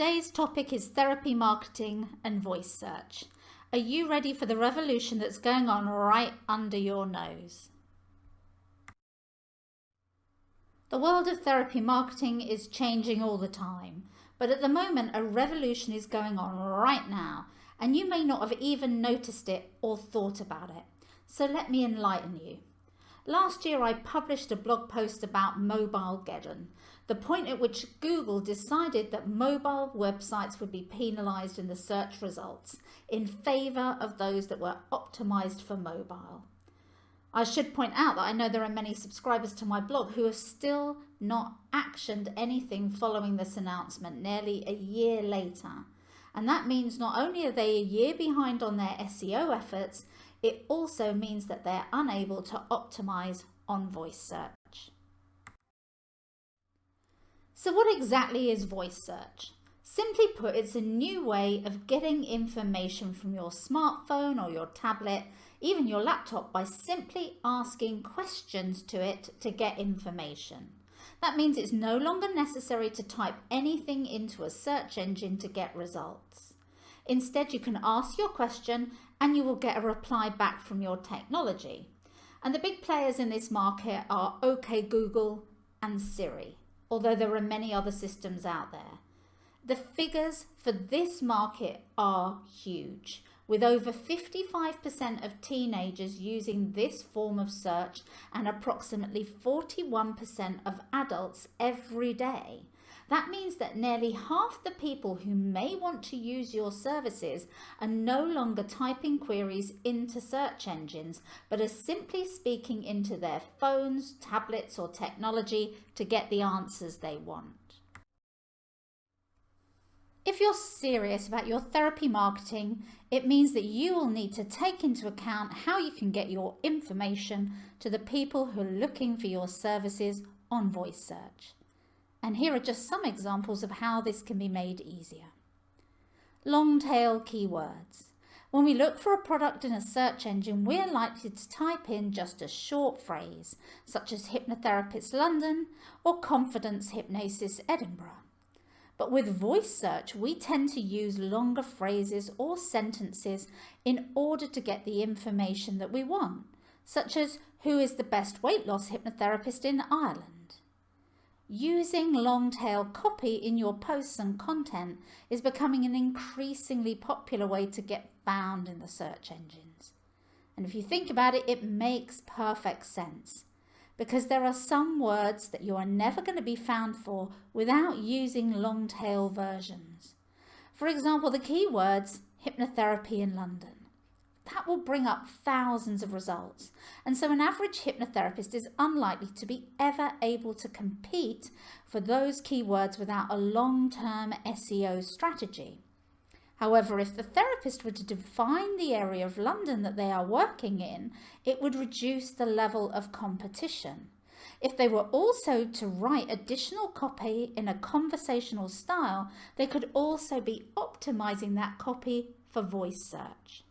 Today's topic is therapy marketing and voice search. Are you ready for the revolution that's going on right under your nose? The world of therapy marketing is changing all the time, but at the moment a revolution is going on right now, and you may not have even noticed it or thought about it. So let me enlighten you. Last year I published a blog post about Mobilegeddon, the point at which Google decided that mobile websites would be penalised in the search results in favour of those that were optimised for mobile. I should point out that I know there are many subscribers to my blog who have still not actioned anything following this announcement nearly a year later. And that means not only are they a year behind on their SEO efforts, it also means that they're unable to optimize on voice search. So what exactly is voice search? Simply put, it's a new way of getting information from your smartphone or your tablet, even your laptop, by simply asking questions to it to get information. That means it's no longer necessary to type anything into a search engine to get results. Instead, you can ask your question and you will get a reply back from your technology. And the big players in this market are OK Google and Siri, although there are many other systems out there. The figures for this market are huge, with over 55% of teenagers using this form of search and approximately 41% of adults every day. That means that nearly half the people who may want to use your services are no longer typing queries into search engines, but are simply speaking into their phones, tablets, or technology to get the answers they want. If you're serious about your therapy marketing, it means that you will need to take into account how you can get your information to the people who are looking for your services on voice search. And here are just some examples of how this can be made easier. Long tail keywords. When we look for a product in a search engine, we're likely to type in just a short phrase, such as Hypnotherapist London or Confidence Hypnosis Edinburgh. But with voice search, we tend to use longer phrases or sentences in order to get the information that we want, such as who is the best weight loss hypnotherapist in Ireland. Using long tail copy in your posts and content is becoming an increasingly popular way to get found in the search engines. And if you think about it, it makes perfect sense, because there are some words that you are never going to be found for without using long tail versions. For example, the keywords hypnotherapy in London. That will bring up thousands of results. And so an average hypnotherapist is unlikely to be ever able to compete for those keywords without a long-term SEO strategy. However, if the therapist were to define the area of London that they are working in, it would reduce the level of competition. If they were also to write additional copy in a conversational style, they could also be optimizing that copy for voice search.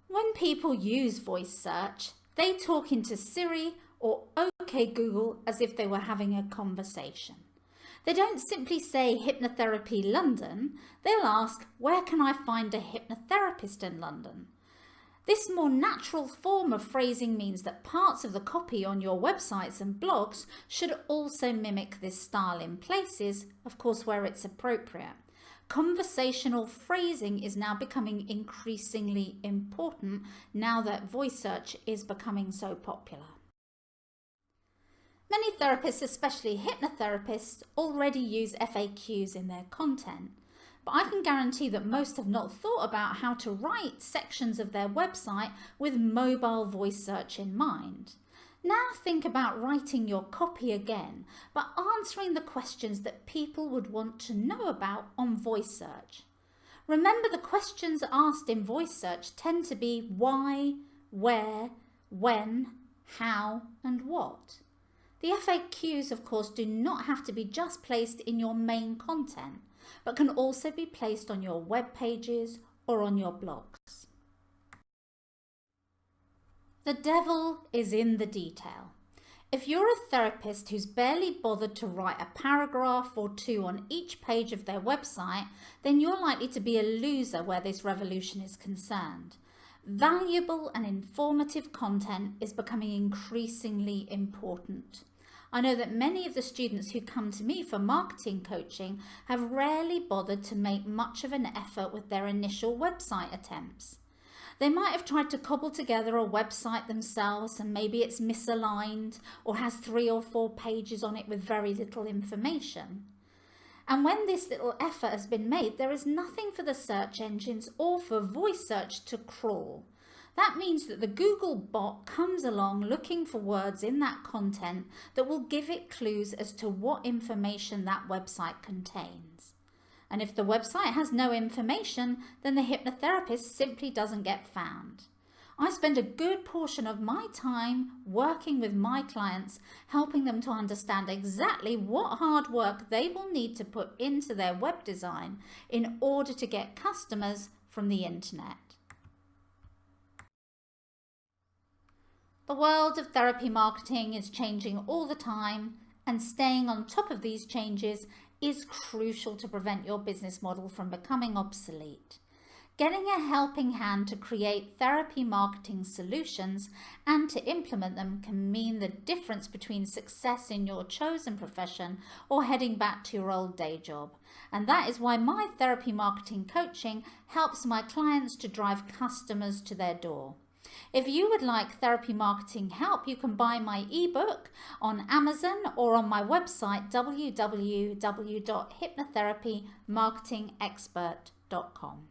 When people use voice search, they talk into Siri or OK Google as if they were having a conversation. They don't simply say Hypnotherapy London, they'll ask, where can I find a hypnotherapist in London? This more natural form of phrasing means that parts of the copy on your websites and blogs should also mimic this style in places, of course, where it's appropriate. Conversational phrasing is now becoming increasingly important now that voice search is becoming so popular. Many therapists, especially hypnotherapists, already use FAQs in their content, but I can guarantee that most have not thought about how to write sections of their website with mobile voice search in mind. Now think about writing your copy again, but answering the questions that people would want to know about on voice search. Remember, the questions asked in voice search tend to be why, where, when, how, and what. The FAQs, of course, do not have to be just placed in your main content, but can also be placed on your web pages or on your blogs. The devil is in the detail. If you're a therapist who's barely bothered to write a paragraph or two on each page of their website, then you're likely to be a loser where this revolution is concerned. Valuable and informative content is becoming increasingly important. I know that many of the students who come to me for marketing coaching have rarely bothered to make much of an effort with their initial website attempts. They might have tried to cobble together a website themselves, and maybe it's misaligned or has 3 or 4 pages on it with very little information. And when this little effort has been made, there is nothing for the search engines or for voice search to crawl. That means that the Google bot comes along looking for words in that content that will give it clues as to what information that website contains. And if the website has no information, then the hypnotherapist simply doesn't get found. I spend a good portion of my time working with my clients, helping them to understand exactly what hard work they will need to put into their web design in order to get customers from the internet. The world of therapy marketing is changing all the time, and staying on top of these changes is crucial to prevent your business model from becoming obsolete. Getting a helping hand to create therapy marketing solutions and to implement them can mean the difference between success in your chosen profession or heading back to your old day job. And that is why my therapy marketing coaching helps my clients to drive customers to their door. If you would like therapy marketing help, you can buy my ebook on Amazon or on my website www.hypnotherapymarketingexpert.com.